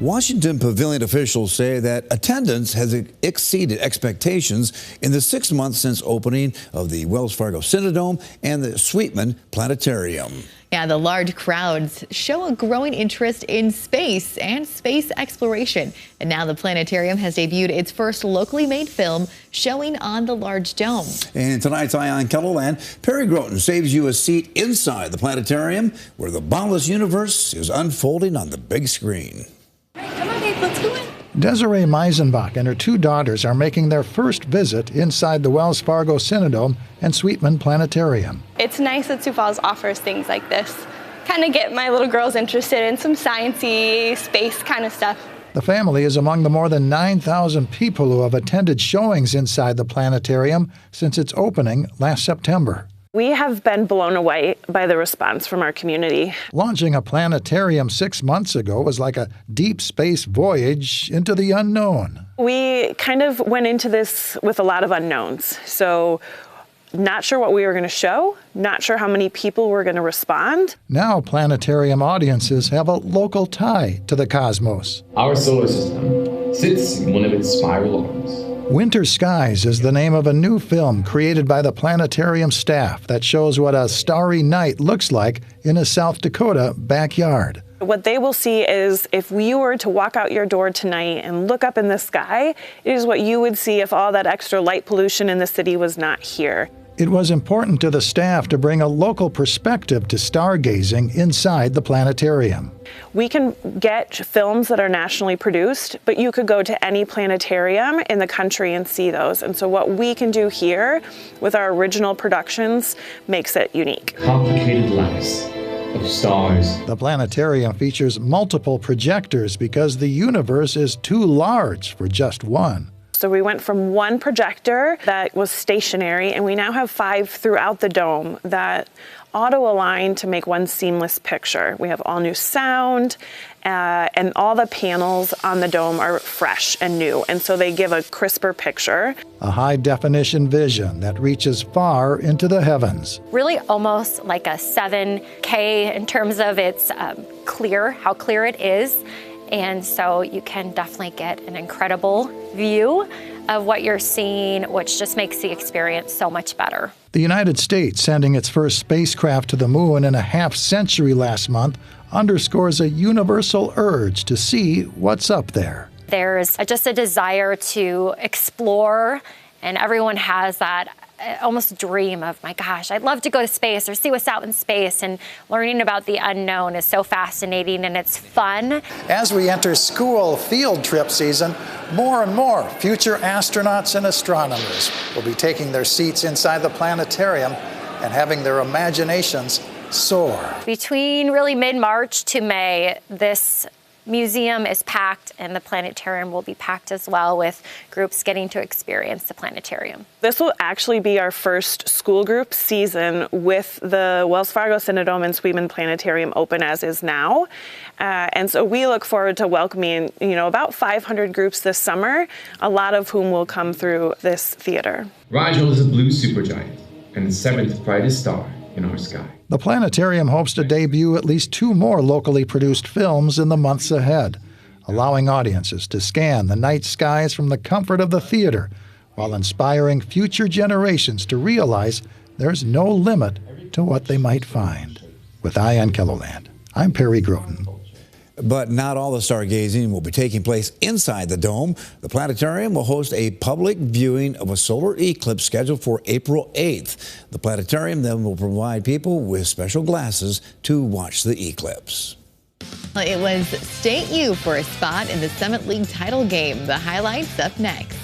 Washington Pavilion officials say that attendance has exceeded expectations in the 6 months since opening of the Wells Fargo Cinedome and the Sweetman Planetarium. Yeah, the large crowds show a growing interest in space and space exploration. And now the planetarium has debuted its first locally made film showing on the large dome. And tonight's Eye on Kettleland, Perry Groten saves you a seat inside the planetarium where the boundless universe is unfolding on the big screen. Come on, Dave, let's go in. Desiree Meisenbach and her two daughters are making their first visit inside the Wells Fargo Cinedome and Sweetman Planetarium. It's nice that Sioux Falls offers things like this. Kind of get my little girls interested in some science-y, space kind of stuff. The family is among the more than 9,000 people who have attended showings inside the planetarium since its opening last September. We have been blown away by the response from our community. Launching a planetarium 6 months ago was like a deep space voyage into the unknown. We kind of went into this with a lot of unknowns. So not sure what we were going to show, not sure how many people were going to respond. Now planetarium audiences have a local tie to the cosmos. Our solar system sits in one of its spiral arms. Winter Skies is the name of a new film created by the planetarium staff that shows what a starry night looks like in a South Dakota backyard. What they will see is if you were to walk out your door tonight and look up in the sky, it is what you would see if all that extra light pollution in the city was not here. It was important to the staff to bring a local perspective to stargazing inside the planetarium. We can get films that are nationally produced, but you could go to any planetarium in the country and see those. And so what we can do here with our original productions makes it unique. Complicated lives of stars. The planetarium features multiple projectors because the universe is too large for just one. So we went from one projector that was stationary, and we now have 5 throughout the dome that auto-align to make one seamless picture. We have all new sound, and all the panels on the dome are fresh and new, and so they give a crisper picture. A high-definition vision that reaches far into the heavens. Really almost like a 7K in terms of its how clear it is. And so you can definitely get an incredible view of what you're seeing, which just makes the experience so much better. The United States sending its first spacecraft to the moon in a half-century last month underscores a universal urge to see what's up there. There's just a desire to explore, and everyone has that almost dream of, my gosh, I'd love to go to space or see what's out in space, and learning about the unknown is so fascinating and it's fun. As we enter school field trip season, more and more future astronauts and astronomers will be taking their seats inside the planetarium and having their imaginations soar. Between really mid-March to May, this museum is packed, and the planetarium will be packed as well, with groups getting to experience the planetarium. This will actually be our first school group season with the Wells Fargo Cinedome and Sweetman Planetarium open as is now. And so we look forward to welcoming, about 500 groups this summer, a lot of whom will come through this theater. Rigel is a blue supergiant and the 7th brightest star in our sky. The planetarium hopes to debut at least 2 more locally produced films in the months ahead, allowing audiences to scan the night skies from the comfort of the theater while inspiring future generations to realize there's no limit to what they might find. With Eye on Kettleland, I'm Perry Groten. But not all the stargazing will be taking place inside the dome. The planetarium will host a public viewing of a solar eclipse scheduled for April 8th. The planetarium then will provide people with special glasses to watch the eclipse. It was State U for a spot in the Summit League title game. The highlights up next.